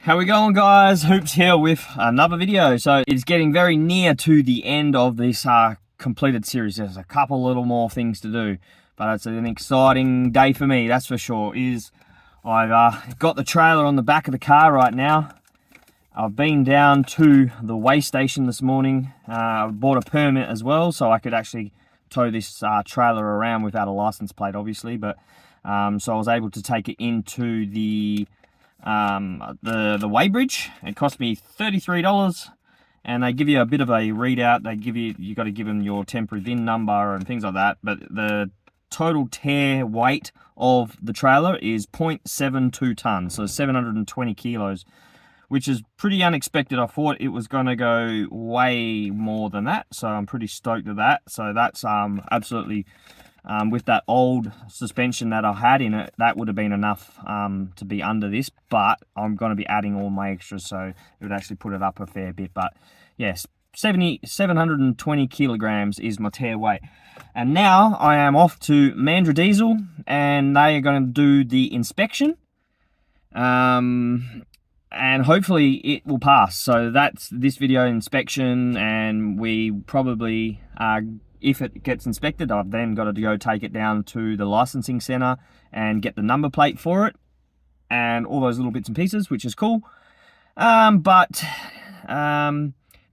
How we going, guys? Hoops here with another video. So it's getting very near to the end of this completed series. There's a couple little more things to do, but it's an exciting day for me, that's for sure. I've got the trailer on the back of the car right now. I've been down to the weigh station this morning. I bought a permit as well, so I could actually tow this trailer around without a license plate, obviously. But so I was able to take it into the weigh bridge. It cost me $33, and they give you a bit of a readout. You got to give them your temporary VIN number and things like that. But the total tear weight of the trailer is 0.72 tons, so 720 kilos, which is pretty unexpected. I thought it was going to go way more than that, so I'm pretty stoked at that. So that's absolutely, with that old suspension that I had in it, that would have been enough to be under this, but I'm going to be adding all my extras, so it would actually put it up a fair bit. But yes, 720 kilograms is my tear weight. And now I am off to Mandra Diesel, and they are going to do the inspection. And hopefully it will pass. So that's this video inspection, and we probably, if it gets inspected, I've then got to go take it down to the licensing center and get the number plate for it and all those little bits and pieces, which is cool.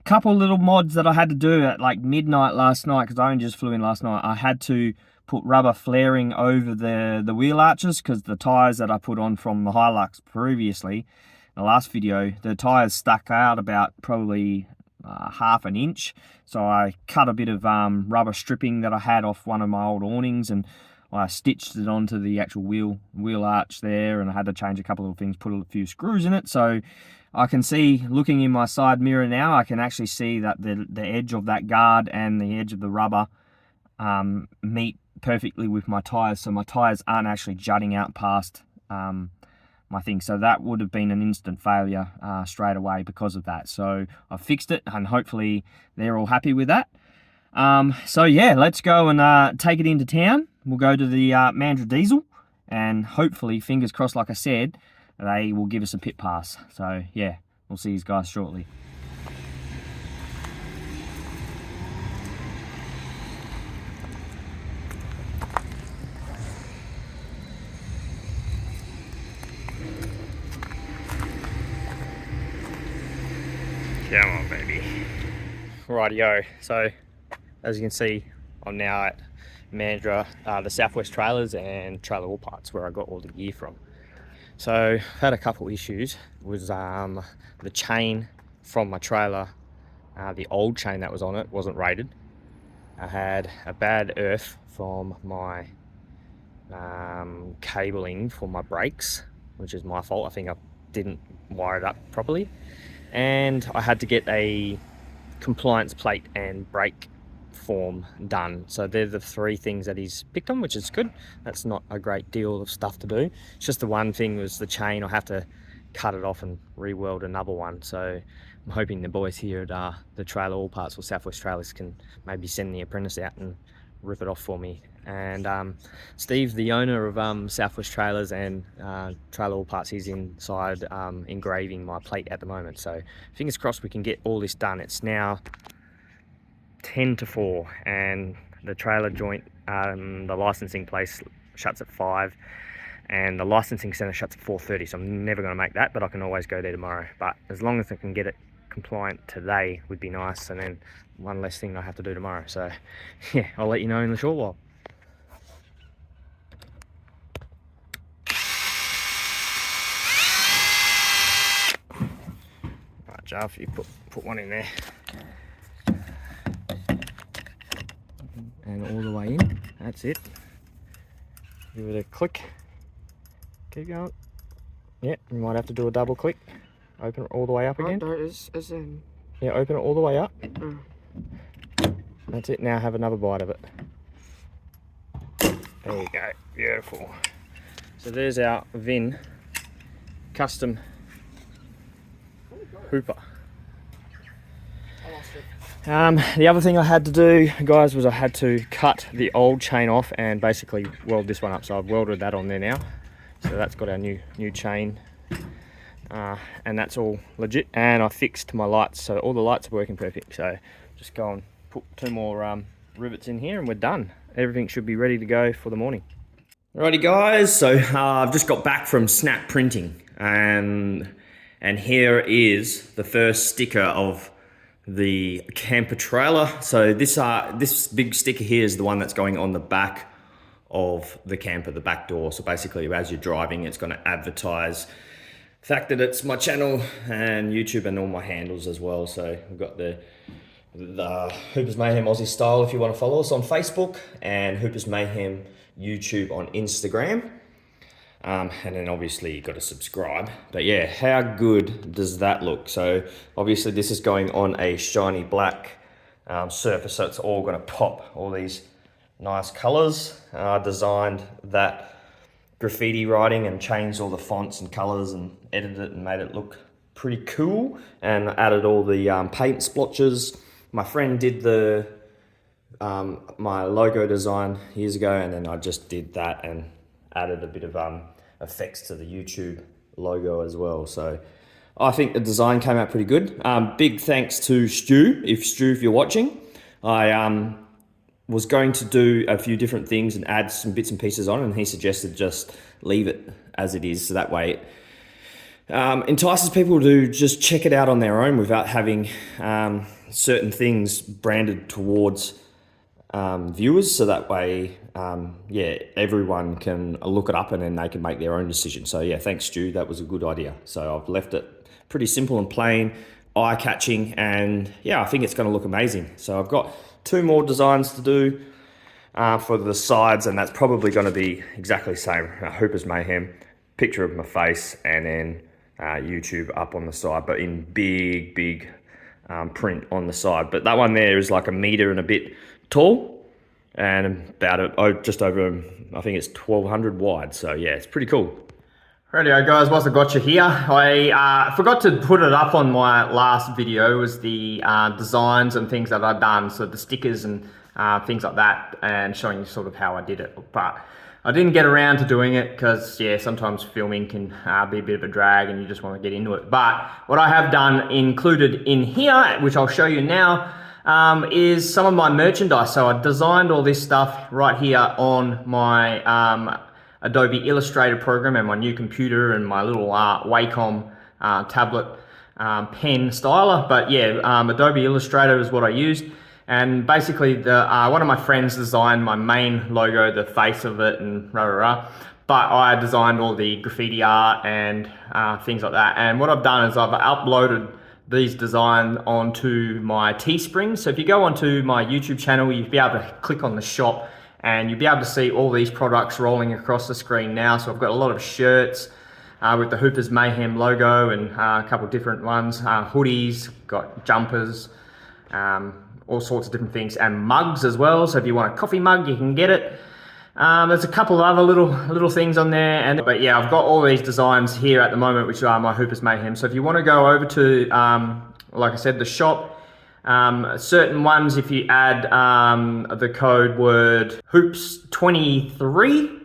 Couple little mods that I had to do at like midnight last night, because I only just flew in last night. I had to put rubber flaring over the wheel arches, because the tires that I put on from the Hilux previously, the last video, the tires stuck out about probably half an inch. So I cut a bit of rubber stripping that I had off one of my old awnings, and I stitched it onto the actual wheel arch there, and I had to change a couple of things, put a few screws in it. So I can see, looking in my side mirror now, I can actually see that the edge of that guard and the edge of the rubber meet perfectly with my tires, so my tires aren't actually jutting out past my thing. So that would have been an instant failure straight away because of that. So I fixed it, and hopefully they're all happy with that. So yeah, let's go and take it into town. We'll go to the Mandra Diesel, and hopefully, fingers crossed, like I said, they will give us a pit pass. So yeah, we'll see you guys shortly. Come on, baby. Rightio. So, as you can see, I'm now at Mandra, the Southwest Trailers and Trailer All Parts, where I got all the gear from. So, I've had a couple issues. It was the chain from my trailer, the old chain that was on it wasn't rated. I had a bad earth from my cabling for my brakes, which is my fault. I think I didn't wire it up properly. And I had to get a compliance plate and brake form done. So they're the three things that he's picked on, which is good. That's not a great deal of stuff to do. It's just the one thing was the chain. I have to cut it off and re-weld another one. So I'm hoping the boys here at the Trailer All Parts or Southwest Trailers can maybe send the apprentice out and rip it off for me. And Steve, the owner of Southwest Trailers and Trailer All Parts, he's inside engraving my plate at the moment. So fingers crossed we can get all this done. It's now 10 to 4, and the trailer joint, the licensing place shuts at 5, and the licensing center shuts at 4:30. So I'm never going to make that, but I can always go there tomorrow. But as long as I can get it compliant today would be nice, and then one less thing I have to do tomorrow. So yeah, I'll let you know in a short while. Right, Jeff, you put one in there. And all the way in. That's it. Give it a click. Keep going. Yeah, you might have to do a double click. Open it all the way up again. As in... Yeah, open it all the way up. That's it. Now have another bite of it. There you go. Beautiful. So there's our VIN custom Hooper. The other thing I had to do, guys, was I had to cut the old chain off and basically weld this one up. So I've welded that on there now. So that's got our new chain and that's all legit. And I fixed my lights, so all the lights are working perfect. So just go and put 2 more rivets in here and we're done. Everything should be ready to go for the morning. Alrighty guys, so I've just got back from snap printing, and here is the first sticker of the camper trailer. So this big sticker here is the one that's going on the back of the camper, the back door. So basically, as you're driving, it's going to advertise the fact that it's my channel and YouTube and all my handles as well. So we've got the Hoopers Mayhem Aussie Style if you want to follow us on Facebook, and Hoopers Mayhem YouTube on Instagram. And then obviously you've got to subscribe. But yeah, how good does that look? So obviously this is going on a shiny black surface, so it's all going to pop all these nice colors. I designed that graffiti writing and changed all the fonts and colors and edited it and made it look pretty cool, and added all the paint splotches. My friend did my logo design years ago, and then I just did that and added a bit of effects to the YouTube logo as well. So I think the design came out pretty good. Big thanks to Stu, if you're watching. I was going to do a few different things and add some bits and pieces on, and he suggested just leave it as it is, so that way it entices people to just check it out on their own without having certain things branded towards viewers, so that way yeah, everyone can look it up and then they can make their own decision. So yeah, thanks Stu, that was a good idea. So I've left it pretty simple and plain, eye-catching, and yeah, I think it's going to look amazing. So I've got 2 more designs to do for the sides, and that's probably going to be exactly the same. Hoopers Mayhem, picture of my face, and then YouTube up on the side, but in big print on the side. But that one there is like 1 meter and a bit tall, and about just over, I think it's 1200 wide. So yeah, it's pretty cool. Rightio guys, whilst I got you here, I forgot to put it up on my last video, was the designs and things that I've done, so the stickers and things like that, and showing you sort of how I did it. But I didn't get around to doing it because yeah, sometimes filming can be a bit of a drag and you just want to get into it. But what I have done included in here, which I'll show you now, is some of my merchandise. So I designed all this stuff right here on my Adobe Illustrator program and my new computer and my little Wacom tablet pen styler. But yeah, Adobe Illustrator is what I used. And basically one of my friends designed my main logo, the face of it and rah. But I designed all the graffiti art and things like that. And what I've done is I've uploaded these designs onto my Teespring. So if you go onto my YouTube channel, you'll be able to click on the shop and you'll be able to see all these products rolling across the screen now. So I've got a lot of shirts with the Hoopers Mayhem logo and a couple of different ones, hoodies, got jumpers, all sorts of different things, and mugs as well. So if you want a coffee mug, you can get it. There's a couple of other little things on there, but yeah, I've got all these designs here at the moment, which are my Hoopers Mayhem. So if you want to go over to, like I said, the shop, certain ones, if you add the code word hoops23,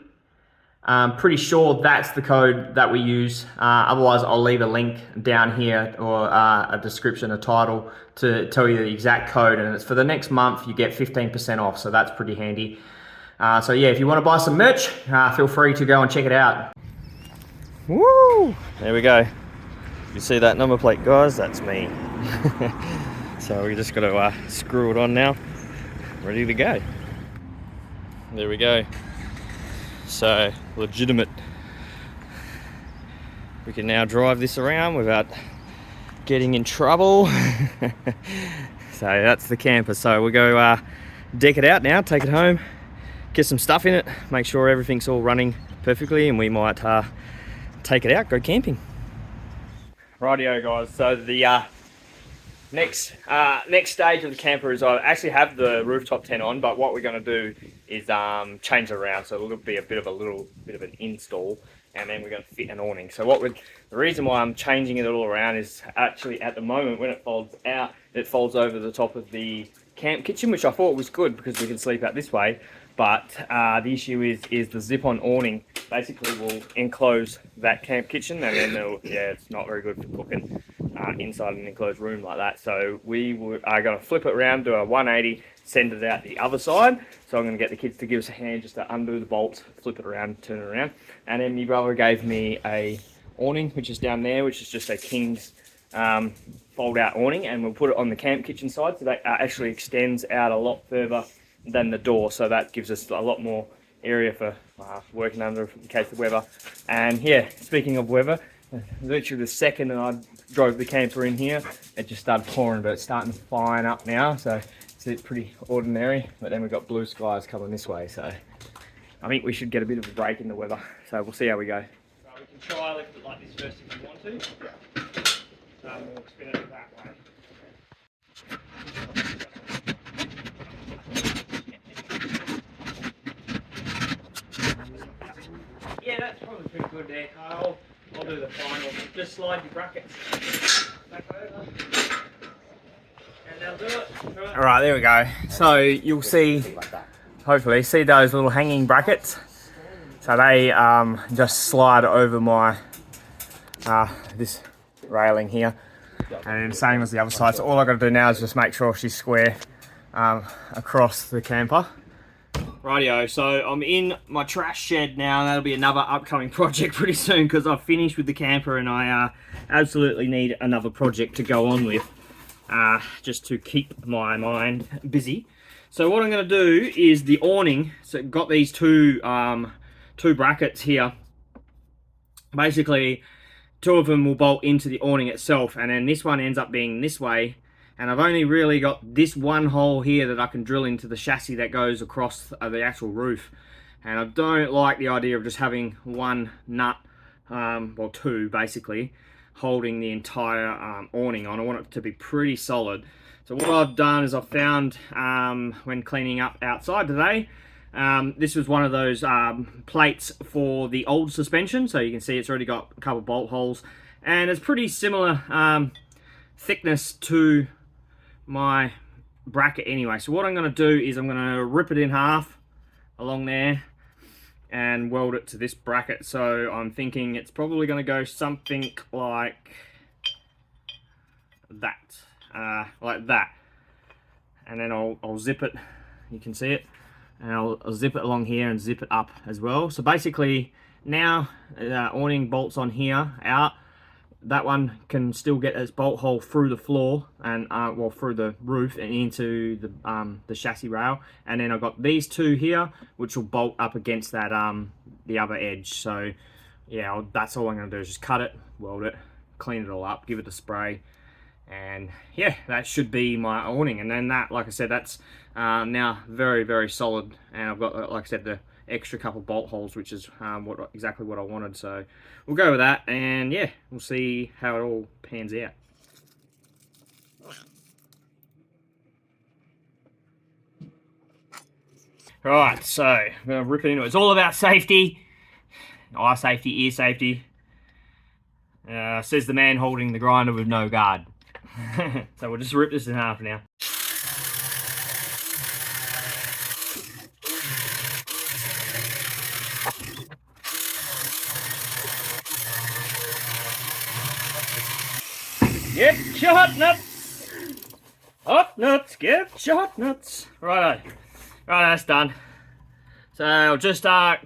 I'm pretty sure that's the code that we use. Otherwise, I'll leave a link down here, or a description, a title, to tell you the exact code, and it's for the next month. You get 15% off, so that's pretty handy. So yeah, if you want to buy some merch, feel free to go and check it out. Woo! There we go. You see that number plate, guys? That's me. So we just got to screw it on now. Ready to go. There we go. So legitimate. We can now drive this around without getting in trouble. So that's the camper. So we'll go deck it out now, take it home, get some stuff in it, make sure everything's all running perfectly, and we might take it out, go camping. Rightio guys, so the next stage of the camper is I actually have the rooftop tent on, but what we're going to do is change it around, so it'll be a bit of an install, and then we're going to fit an awning. So the reason why I'm changing it all around is actually at the moment when it folds out, it folds over the top of the camp kitchen, which I thought was good because we can sleep out this way. But the issue is the zip-on awning basically will enclose that camp kitchen, and then it's not very good for cooking inside an enclosed room like that. So are going to flip it around, do a 180, send it out the other side. So I'm going to get the kids to give us a hand just to undo the bolts, flip it around, turn it around. And then my brother gave me a awning, which is down there, which is just a king's fold out awning, and we'll put it on the camp kitchen side, so that actually extends out a lot further than the door, so that gives us a lot more area for working under in case of weather. And yeah, speaking of weather, literally the second that I drove the camper in here, it just started pouring, but it's starting to fine up now, so it's pretty ordinary. But then we've got blue skies coming this way, so I think we should get a bit of a break in the weather, so we'll see how we go. Right, we can try lift it like this first if you want to. We'll spin it that way. Yeah, that's probably pretty good there, Kyle. I'll do the final. Just slide your brackets back over. And they'll do it. Alright, there we go. So you'll see, hopefully, see those little hanging brackets. So they just slide over my this railing here, and same as the other side. So all I've got to do now is just make sure she's square across the camper. Rightio, so I'm in my trash shed now, and that'll be another upcoming project pretty soon, because I've finished with the camper and I absolutely need another project to go on with, just to keep my mind busy. So what I'm going to do is the awning. So I've got these two brackets here. Basically, two of them will bolt into the awning itself, and then this one ends up being this way. And I've only really got this one hole here that I can drill into the chassis that goes across the actual roof. And I don't like the idea of just having one nut, well two basically, holding the entire awning on. I want it to be pretty solid. So what I've done is I've found, when cleaning up outside today, this was one of those plates for the old suspension. So you can see it's already got a couple bolt holes, and it's pretty similar thickness to my bracket anyway. So what I'm going to do is I'm going to rip it in half along there and weld it to this bracket. So I'm thinking it's probably going to go something like that, and then I'll zip it. You can see it, and I'll zip it along here and zip it up as well. So basically now awning bolts on here out. That one can still get its bolt hole through the floor and well, through the roof and into the chassis rail. And then I've got these two here, which will bolt up against that the other edge. So yeah, that's all I'm going to do is just cut it, weld it, clean it all up, give it a spray, and yeah, that should be my awning. And then that, like I said, that's now very, very solid. And I've got, like I said, the extra couple bolt holes, which is exactly what I wanted. So we'll go with that, and yeah, we'll see how it all pans out. Right, so I'm gonna rip it into it. It's all about safety, eye safety, ear safety. Says the man holding the grinder with no guard. So we'll just rip this in half now. Get your hot nuts! Hot nuts, get your hot nuts. Righto. Right, that's done. So I'll just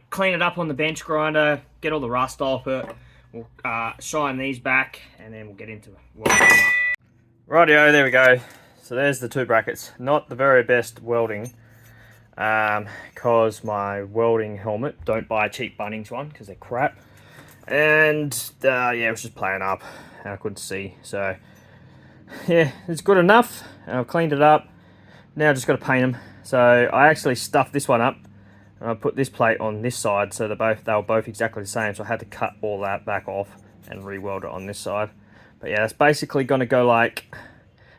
clean it up on the bench grinder, get all the rust off it. We'll shine these back, and then we'll get into welding them up. Rightio, there we go. So there's the two brackets. Not the very best welding, because my welding helmet, don't buy a cheap Bunnings one because they're crap. And yeah, it was just playing up and I couldn't see. So yeah, it's good enough. And I've cleaned it up. Now I've just got to paint them. So I actually stuffed this one up, and I put this plate on this side, so they were both exactly the same. So I had to cut all that back off and re-weld it on this side. But yeah, it's basically going to go like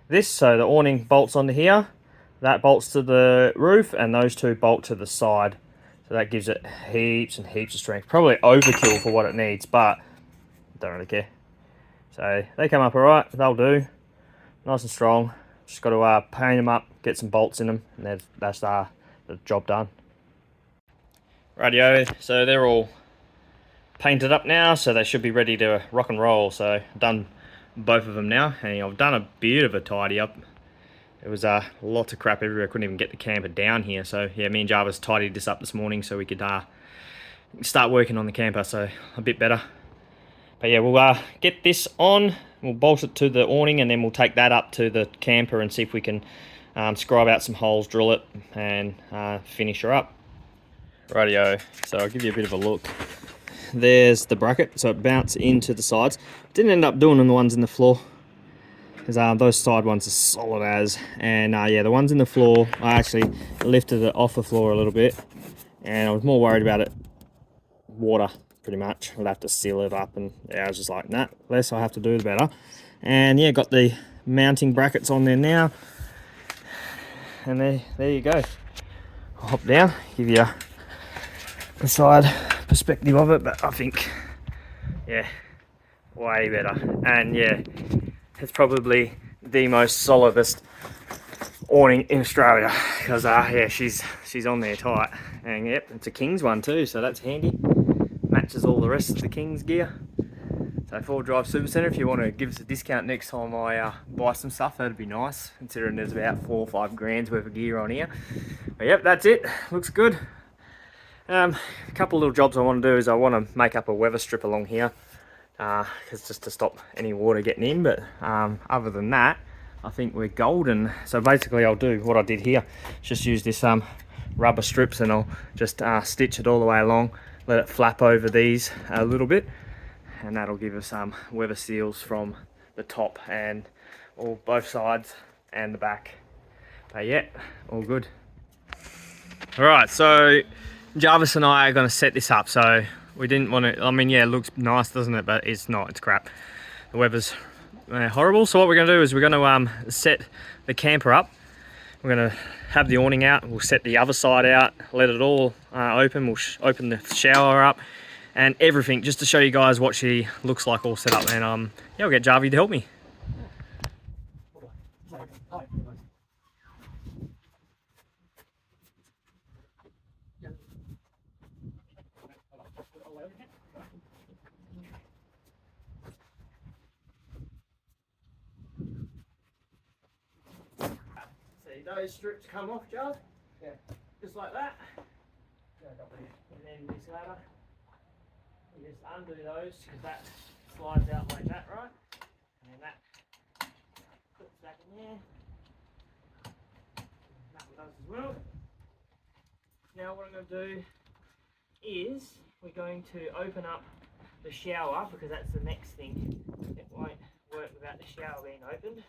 this. So the awning bolts onto here, that bolts to the roof, and those two bolt to the side. So that gives it heaps and heaps of strength. Probably overkill for what it needs, but I don't really care. So they come up alright, they'll do. Nice and strong. Just got to paint them up, get some bolts in them, and that's the job done. Rightio, so they're all painted up now, so they should be ready to rock and roll. So I've done both of them now, and I've done a bit of a tidy up. It was lots of crap everywhere. I couldn't even get the camper down here. So yeah, me and Jarvis tidied this up this morning so we could start working on the camper, so a bit better. But yeah, we'll get this on, we'll bolt it to the awning, and then we'll take that up to the camper and see if we can scribe out some holes, drill it, and finish her up. Rightio, so I'll give you a bit of a look. There's the bracket, so it bounced into the sides. Didn't end up doing the ones in the floor, because those side ones are solid as. And yeah, the ones in the floor, I actually lifted it off the floor a little bit, and I was more worried about it water, pretty much. I'll have to seal it up, and yeah, I was just like, nah, less I have to do the better. And yeah, got the mounting brackets on there now, and there you go. I'll hop down, give you a side perspective of it, but I think, yeah, way better. And yeah, it's probably the most solidest awning in Australia, because yeah, she's on there tight. And yep, it's a King's one too, so that's handy. Matches all the rest of the King's gear. So Ford Drive Super Centre, if you want to give us a discount next time I buy some stuff, that'd be nice, considering there's about 4 or 5 grand's worth of gear on here. But yep, that's it, looks good. A couple little jobs I want to do is I want to make up a weather strip along here, because just to stop any water getting in. But other than that, I think we're golden. So basically I'll do what I did here, just use this rubber strips, and I'll just stitch it all the way along, let it flap over these a little bit, and that'll give us weather seals from the top and both sides and the back. But yeah, all good. Alright, so Jarvis and I are going to set this up. So we didn't want to, I mean, yeah, it looks nice, doesn't it? But it's not, it's crap. The weather's horrible. So what we're going to do is we're going to set the camper up. We're going to have the awning out. We'll set the other side out, let it all open. We'll open the shower up and everything, just to show you guys what she looks like all set up. And yeah, I'll get Jarvie to help me. See those strips come off, Jarv? Yeah. Just like that. And then this ladder, you just undo those, because that slides out like that, right? And then that clips back in there. That one does as well. Now what I'm going to do is we're going to open up the shower, because that's the next thing. It won't work without the shower being opened.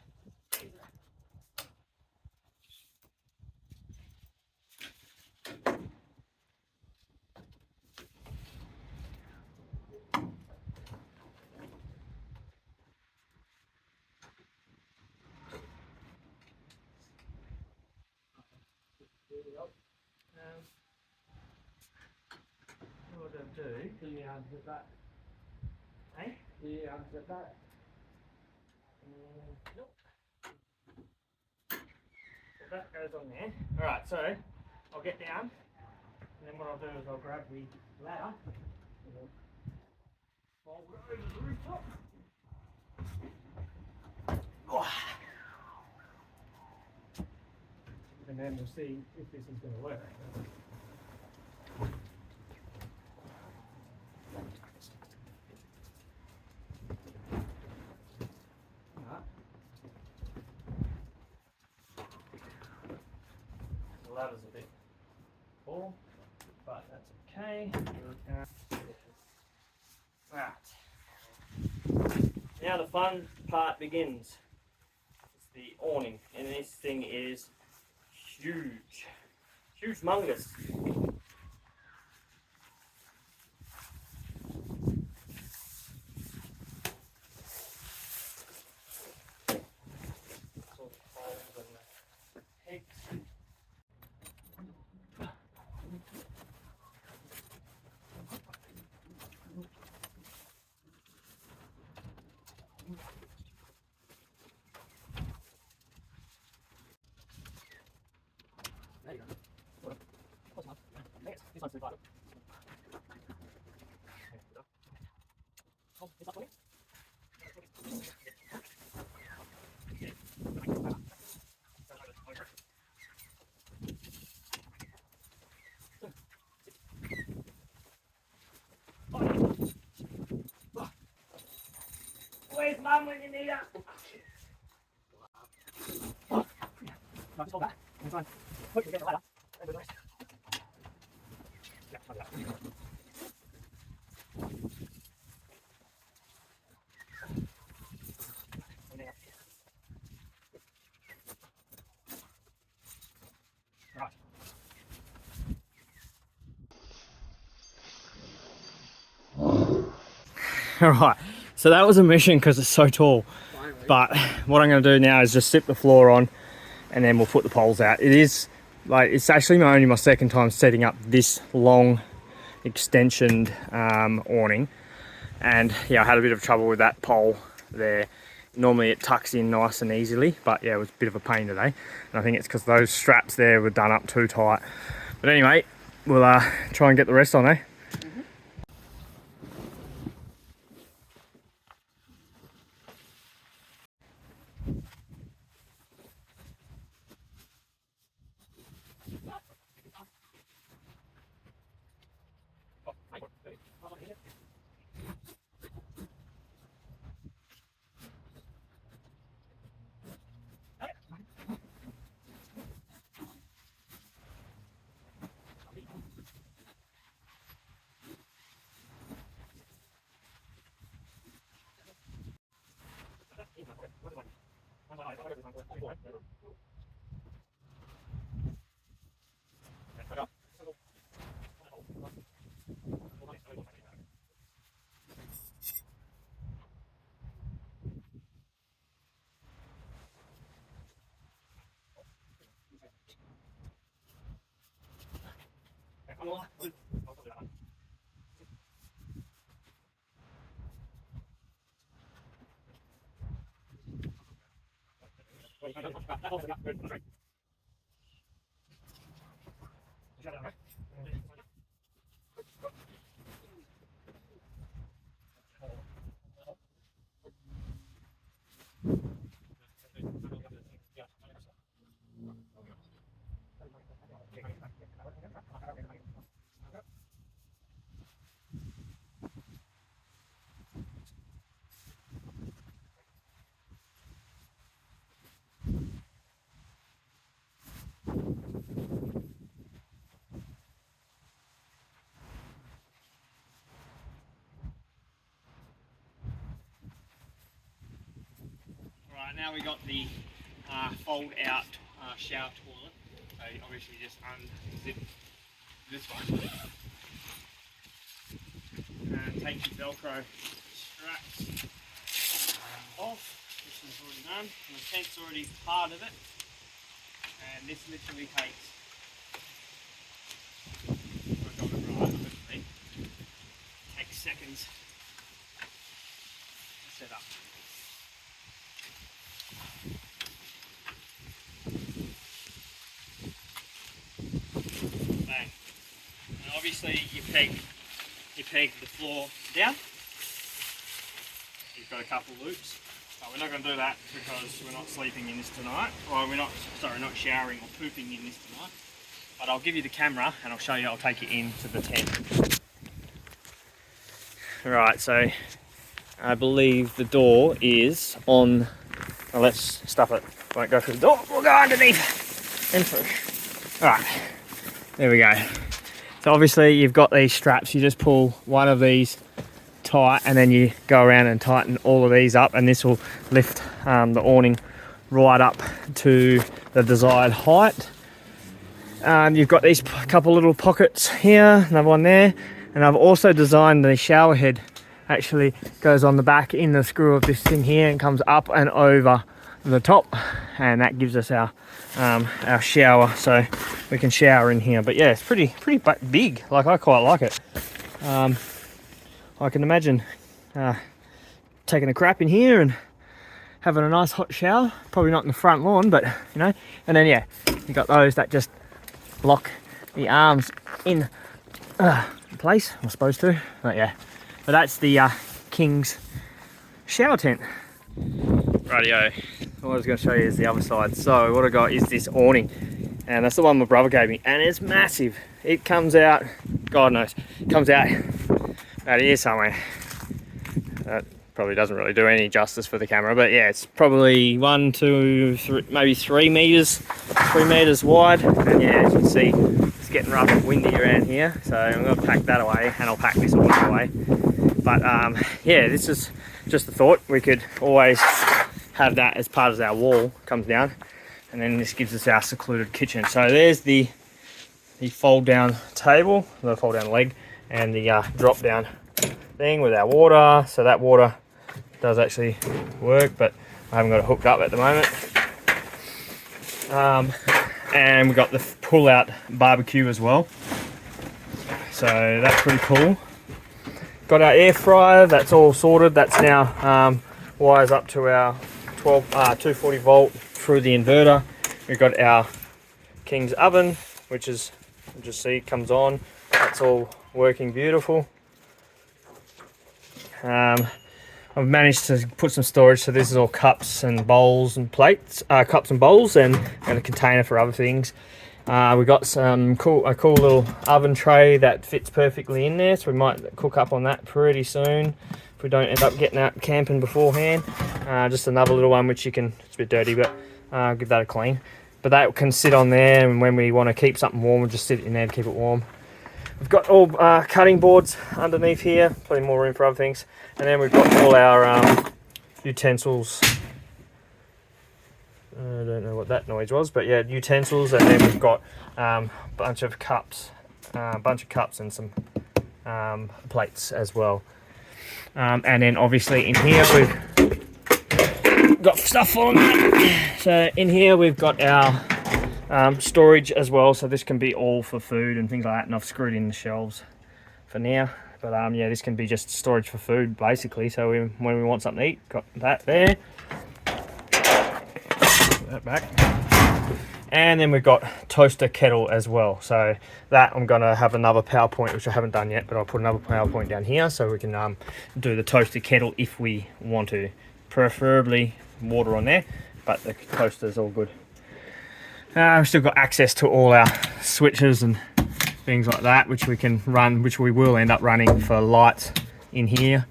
What I'll do, do you unzip that? Hey? Do you unzip that? Nope. So that goes on there. Alright, so I'll get down, and then what I'll do is I'll grab the ladder, and fold it over the rooftop. And then we'll see if this is going to work. The ladder's a bit full, but that's okay. Right. Now the fun part begins. It's the awning, and this thing is huge. Humongous. There you go. Where's Mum when you need her? No, just hold back. It's fine. Look, you get the ladder. Over the rest. Yeah, like that. Right. Alright, so that was a mission because it's so tall. But what I'm going to do now is just slip the floor on and then we'll put the poles out. It is like, it's actually only my second time setting up this long extensioned awning. And yeah, I had a bit of trouble with that pole there. Normally it tucks in nice and easily, but yeah, it was a bit of a pain today. And I think it's because those straps there were done up too tight. But anyway, we'll try and get the rest on, eh? Right, now we got the fold out shower toilet. So you obviously just unzip this one and take your Velcro straps off. This is already done, and the tent's already part of it. And this literally takes, if I got it right, literally takes seconds to set up. Bang. And obviously you peg the floor down. You've got a couple loops. But we're not going to do that because we're not sleeping in this tonight. Or we're not showering or pooping in this tonight. But I'll give you the camera and I'll show you, I'll take you into the tent. Right, so I believe the door is on, well, let's stuff it. Won't go through the door, we'll go underneath and through. Alright, there we go. So obviously you've got these straps, you just pull one of these tight and then you go around and tighten all of these up, and this will lift the awning right up to the desired height. You've got these couple little pockets here, another one there, and I've also designed the shower head actually goes on the back in the screw of this thing here and comes up and over the top, and that gives us our shower, so we can shower in here. But yeah, it's pretty big. Like, I quite like it. I can imagine taking a crap in here and having a nice hot shower. Probably not in the front lawn, but you know. And then yeah, you got those that just lock the arms in place. I'm supposed to, but yeah. But that's the King's shower tent. Rightio. What I was going to show you is the other side. So what I got is this awning, and that's the one my brother gave me, and it's massive. It comes out, God knows, it comes out about here somewhere. That probably doesn't really do any justice for the camera, but yeah, it's probably 1, 2, 3, maybe 3 meters wide. And yeah, as you can see, it's getting rough and windy around here, so I'm going to pack that away, and I'll pack this awning away. But yeah, this is just a thought. We could always have that as part of our wall, comes down, and then this gives us our secluded kitchen. So there's the fold down table, the fold down leg, and the drop down thing with our water. So that water does actually work, but I haven't got it hooked up at the moment. And we've got the pull out barbecue as well, so that's pretty cool. Got our air fryer, that's all sorted. That's now wires up to our 240 volt through the inverter. We've got our King's oven, which is, you just see, comes on. That's all working beautiful. I've managed to put some storage, so this is all cups and bowls and plates, cups and bowls, and a container for other things. We got a cool little oven tray that fits perfectly in there, so we might cook up on that pretty soon if we don't end up getting out camping beforehand. Just another little one which you can, it's a bit dirty, but give that a clean. But that can sit on there, and when we want to keep something warm, we'll just sit in there to keep it warm. We've got all cutting boards underneath here, plenty more room for other things. And then we've got all our utensils. I don't know what that noise was, but yeah, utensils. And then we've got a bunch of cups and some plates as well. And then obviously in here we've got stuff on that. So in here we've got our storage as well. So this can be all for food and things like that. And I've screwed in the shelves for now. But yeah, this can be just storage for food basically. So when we want something to eat, got that there. Put that back. And then we've got toaster kettle as well. So that I'm going to have another PowerPoint, which I haven't done yet, but I'll put another PowerPoint down here so we can do the toaster kettle if we want to. Preferably water on there, but the toaster's all good. We've still got access to all our switches and things like that, which we can run, which we will end up running for lights in here,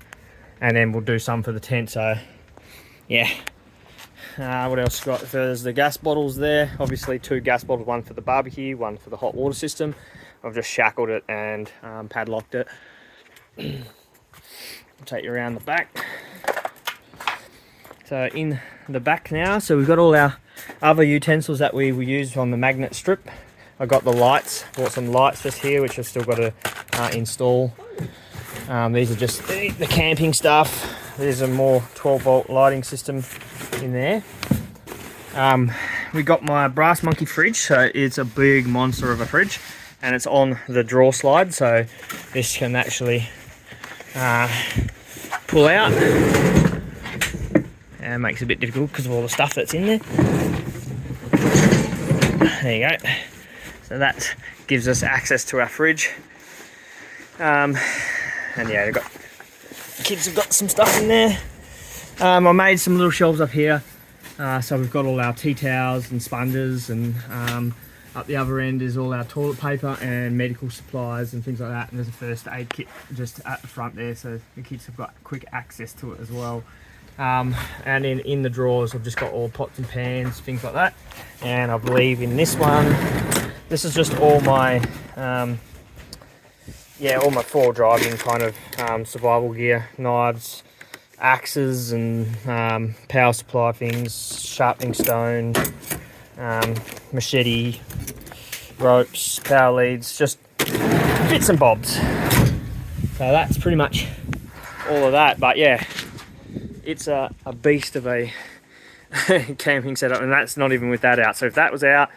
and then we'll do some for the tent. So yeah. What else got? There's the gas bottles there. Obviously 2 gas bottles, one for the barbecue, one for the hot water system. I've just shackled it and padlocked it. I'll take you around the back. So in the back now, so we've got all our other utensils that we use on the magnet strip. I got the lights, bought some lights just here, which I've still got to install. These are just the camping stuff. There's a more 12 volt lighting system in there. We got my brass monkey fridge, so it's a big monster of a fridge, and it's on the drawer slide, so this can actually pull out, and it makes it a bit difficult because of all the stuff that's in there. There you go. So that gives us access to our fridge. And yeah, kids have got some stuff in there. I made some little shelves up here. So we've got all our tea towels and sponges, and up the other end is all our toilet paper and medical supplies and things like that. And there's a first aid kit just at the front there, so the kids have got quick access to it as well. And in the drawers I've just got all pots and pans, things like that. And I believe in this one, this is just all my all my forward driving kind of survival gear, knives, axes, and power supply things, sharpening stone, machete, ropes, power leads, just bits and bobs. So that's pretty much all of that. But yeah, it's a beast of a camping setup, and that's not even with that out. So if that was out,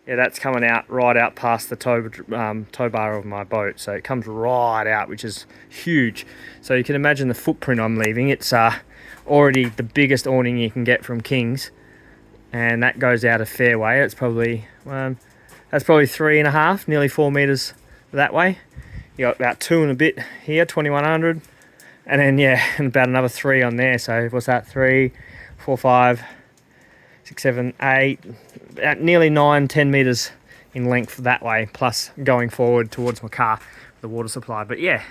yeah, that's coming out right out past the tow bar of my boat. So it comes right out, which is huge. So you can imagine the footprint I'm leaving. It's already the biggest awning you can get from King's, and that goes out a fair way. It's probably that's probably 3.5, nearly 4 meters that way. You got about 2 and a bit here, 2100, And then, yeah, and about another 3 on there. So what's that? 3, 4, 5, 6, 7, 8, nearly 9, 10 meters in length that way, plus going forward towards my car, the water supply. But yeah,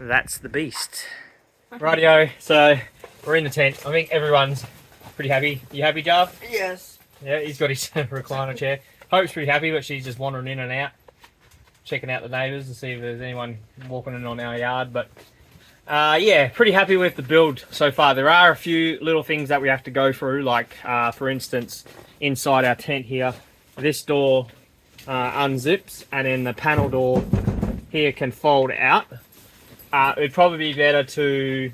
that's the beast. Rightio, so we're in the tent. I think everyone's pretty happy. You happy, Jarv? Yes. Yeah, he's got his recliner chair. Hope's pretty happy, but she's just wandering in and out, checking out the neighbours to see if there's anyone walking in on our yard. But yeah, pretty happy with the build so far. There are a few little things that we have to go through, like for instance, inside our tent here, this door unzips, and then the panel door here can fold out. It'd probably be better to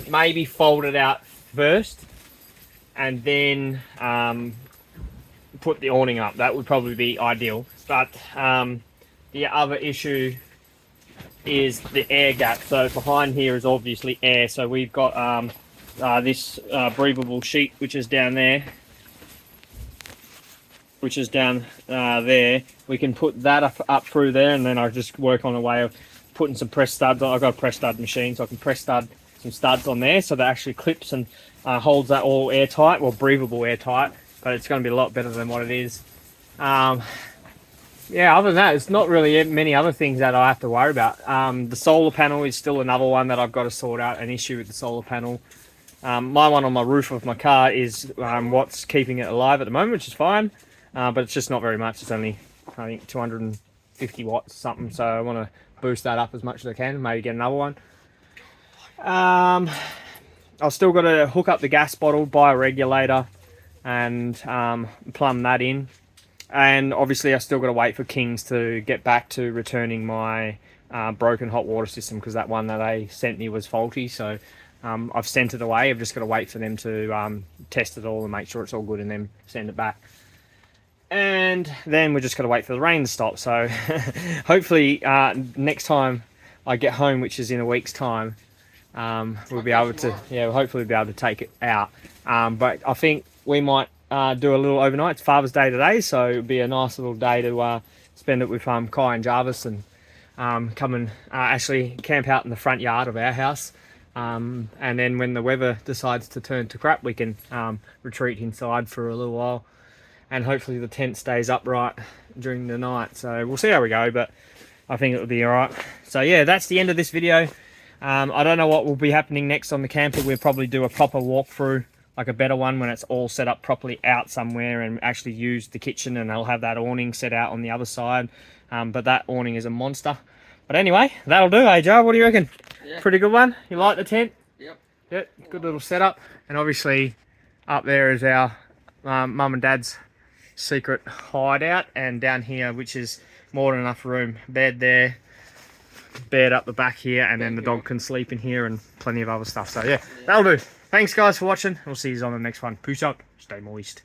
maybe fold it out first and then put the awning up. That would probably be ideal. But the other issue is the air gap. So behind here is obviously air. So we've got this breathable sheet, which is down there. Which is down there. We can put that up through there, and then I just work on a way of putting some press studs on. I've got a press stud machine, so I can press stud some studs on there, so that actually clips and holds that all airtight, well, breathable airtight, but it's going to be a lot better than what it is. Yeah, other than that, it's not really many other things that I have to worry about. The solar panel is still another one that I've got to sort out, an issue with the solar panel. My one on my roof of my car is what's keeping it alive at the moment, which is fine. But it's just not very much. It's only, I think, 250 watts or something. So I want to boost that up as much as I can. Maybe get another one. I've still got to hook up the gas bottle, buy a regulator, and plumb that in. And obviously I've still got to wait for Kings to get back to returning my broken hot water system, because that one that they sent me was faulty. So I've sent it away. I've just got to wait for them to test it all and make sure it's all good, and then send it back. And then we're just going to wait for the rain to stop. So hopefully next time I get home, which is in a week's time, we'll be able to, yeah, we'll hopefully be able to take it out. But I think we might do a little overnight. It's Father's Day today, so it'll be a nice little day to spend it with Kai and Jarvis, and come and actually camp out in the front yard of our house. And then when the weather decides to turn to crap, we can retreat inside for a little while. And hopefully the tent stays upright during the night. So we'll see how we go, but I think it'll be all right. So yeah, that's the end of this video. I don't know what will be happening next on the camper. We'll probably do a proper walkthrough, like a better one, when it's all set up properly out somewhere, and actually use the kitchen, and I'll have that awning set out on the other side. But that awning is a monster. But anyway, that'll do, eh, Joe? What do you reckon? Yeah. Pretty good one? You like the tent? Yep. Yep, good little setup. And obviously up there is our mum and dad's secret hideout, and down here, which is more than enough room, bed there, bed up the back here, and then the dog can sleep in here, and plenty of other stuff. So yeah, that'll do. Thanks guys for watching. We'll see you on the next one. Peace out. Stay moist.